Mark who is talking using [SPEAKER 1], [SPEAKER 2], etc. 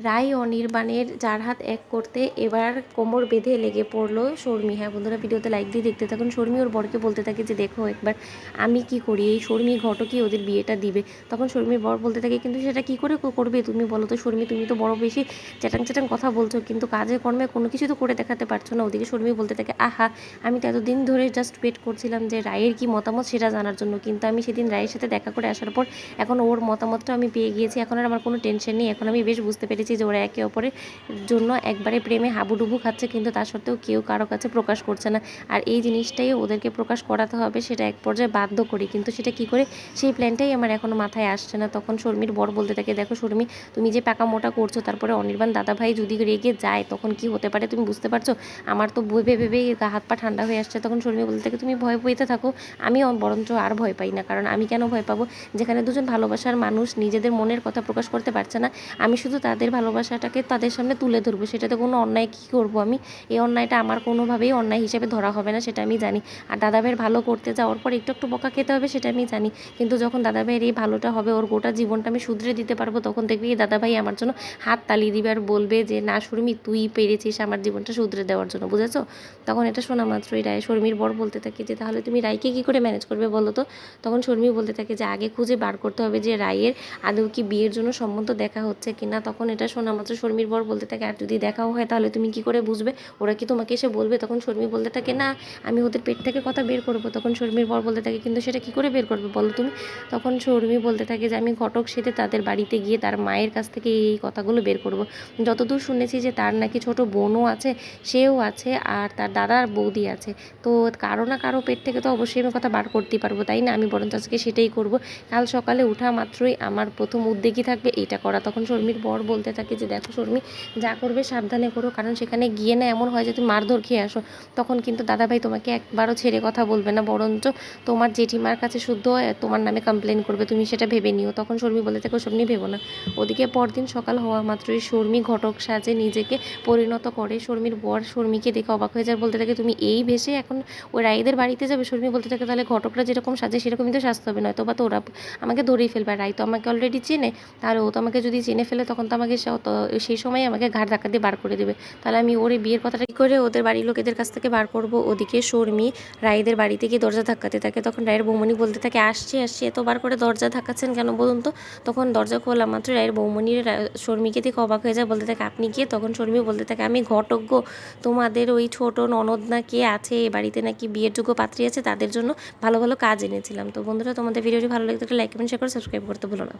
[SPEAKER 1] রায় অনির্বাণের যার হাত এক করতে এবার কোমর বেঁধে লেগে পড়লো শর্মি। হ্যাঁ বন্ধুরা, ভিডিওতে লাইক দিয়ে দেখতে থাকুন। শর্মি ওর বরকে বলতে থাকে যে দেখো একবার আমি কি করি, এই শর্মি ঘটকই ওদের বিয়েটা দিবে। তখন শর্মির বর বলতে থাকে কিন্তু সেটা কি করে করবে তুমি বলো তো শর্মি, তুমি তো বড় বেশি চ্যাটাং চ্যাটাং কথা বলছো কিন্তু কাজে কর্মে কোনো কিছু তো করে দেখাতে পারছো না। ওদিকে শর্মি বলতে থাকে আহা, আমি তো এতদিন ধরে জাস্ট ওয়েট করছিলাম যে রায়ের কি মতামত সেটা জানার জন্য, কিন্তু আমি সেদিন রায়ের সাথে দেখা করে আসার পর এখন ওর মতামতটা আমি পেয়ে গিয়েছি। এখন আর আমার কোনো টেনশন নেই। এখন আমি বেশ বুঝতে পেরেছি যে ওরা একে অপরের জন্য একবারে প্রেমে হাবুডুবু খাচ্ছে, কিন্তু তা সত্ত্বেও কেউ কারো কাছে প্রকাশ করছে না। আর এই জিনিসটাই ওদেরকে প্রকাশ করাতে হবে, সেটা এক পর্যায়ে বাধ্য করি, কিন্তু সেটা কি করে সেই প্ল্যানটাই আমার এখনো মাথায় আসছে না। তখন শর্মির বর বলতে থাকে দেখো শর্মি, তুমি যে পাকা মোটা করছো, তারপরে অনির্বাণ দাদাভাই যদি রেগে যায় তখন কি হতে পারে তুমি বুঝতে পারছো? আমার তো ভেবে ভেবেই গা হাত পা ঠান্ডা হয়ে আসছে। তখন শর্মি বলতে থাকে তুমি ভয় পেতে থাকো, আমি বরঞ্চ আর ভয় পাই না। কারণ আমি কেন ভয় পাবো? যেখানে দুজন ভালোবাসার মানুষ নিজেদের মনের কথা প্রকাশ করতে পারছে না, আমি শুধু তাদের ভালোবাসাটাকে তাদের সামনে তুলে ধরবো, সেটাতে কোনো অন্যায় কী করবো আমি? এই অন্যায়টা আমার কোনোভাবেই অন্যায় হিসেবে ধরা হবে না, সেটা আমি জানি। আর দাদাভাইয়ের ভালো করতে যাওয়ার পর একটু একটু বকা খেতে হবে, সেটা আমি জানি। কিন্তু যখন দাদাভাইয়ের এই ভালোটা হবে, ওর গোটা জীবনটা আমি শুধরে দিতে পারবো, তখন দেখবি দাদাভাই আমার জন্য হাত তালি দিবে আর বলবে যে না শর্মি, তুই পেরেছিস আমার জীবনটা শুধরে দেওয়ার জন্য, বুঝেছো? তখন এটা শোনা মাত্রই রায় শর্মির বর বলতে থাকে যে তাহলে তুমি রায়কে কী করে ম্যানেজ করবে বলো তো? তখন শর্মি বলতে থাকে যে আগে খুঁজে বার করতে হবে যে রায়ের আদৌ কি বিয়ের জন্য সম্বন্ধ দেখা হচ্ছে কিনা। তখন এটা শোনা মাত্র শর্মির বর বলতে থাকে আর যদি দেখাও হয় তাহলে তুমি কি করে বুঝবে? ওরা কি তোমাকে এসে বলবে? তখন শর্মি বলতে থাকে না, আমি ওদের পেট থেকে কথা বের করবো। তখন শর্মির বর বলতে থাকে কিন্তু সেটা কি করে বের করবে বলো তুমি? তখন শর্মি বলতে থাকে যে আমি ঘটক সেজে তাদের বাড়িতে গিয়ে তার মায়ের কাছ থেকে এই কথাগুলো বের করব। যতদূর শুনেছি যে তার নাকি ছোট বোনও আছে, সেও আছে, আর তার দাদার বৌদি আছে। তো কারো না কারো পেট থেকে তো অবশ্যই আমি কথা বার করতেই পারবো, তাই না? আমি বরঞ্চ আজকে সেটাই করব। কাল সকালে ওঠা মাত্রই আমার প্রথম উদ্যোগই থাকবে এইটা করা। তখন শর্মির বর বলতে থাকে যে দেখো শর্মি, যা করবে সাবধানে করো, কারণ সেখানে গিয়ে না এমন হয় যে তুমি মারধর খেয়ে আসো, তখন কিন্তু দাদাভাই তোমাকে একবারও ছেড়ে কথা বলবে না, বরঞ্চ তোমার জেঠিমার কাছে শুদ্ধ তোমার নামে কমপ্লেন করবে, তুমি সেটা ভেবে নিও। তখন শর্মি বলে থাকে শর্মি ভেবো না। ওদিকে পরদিন সকাল হওয়া মাত্রই শর্মি ঘটক সাজে নিজেকে পরিণত করে। শর্মির বর শর্মিকে দেখে অবাক হয়ে যায়, বলতে থাকে তুমি এই বেশে এখন ওই রায়দের বাড়িতে যাবে? শর্মি বলতে থাকে তাহলে ঘটকরা যেরকম সাজে সেরকমই তো সাজতে হবে, নয়তো বা তো ওরা আমাকে ধরেই ফেলবে। রায় তো আমাকে অলরেডি চেনে, তাহলে ও তো আমাকে যদি চেনে ফেলে তখন তো আমাকে সেই সময় আমাকে ঘাড় ধাক্কা দিয়ে বার করে দেবে। তাহলে আমি ওর বিয়ের কথাটা কী করে ওদের বাড়ির লোকেদের কাছ থেকে বার করব? ওদিকে শর্মি রায়দের বাড়িতে গিয়ে দরজা ধাক্কাতে থাকে। তখন রায়ের বৌমণি বলতে থাকে আসছি আসছি, এতবার করে দরজা ধাক্কাচ্ছেন কেন বলুন তো? তখন দরজা খোলা মাত্র রায়ের বৌমণি শর্মিকে দেখে অবাক হয়ে যায়, বলতে থাকে আপনি কে? তখন শর্মি বলতে থাকে আমি ঘটক, তোমাদের ওই ছোট ননদ না কে আছে এ বাড়িতে, নাকি বিয়ের যোগ্য পাত্রী আছে, তাদের জন্য ভালো ভালো কাজ এনেছিলাম। তো বন্ধুরা, তোমাদের ভিডিওটি ভালো লাগলে লাইক কমেন্ট শেয়ার করে সাবস্ক্রাইব করতে ভুলো না।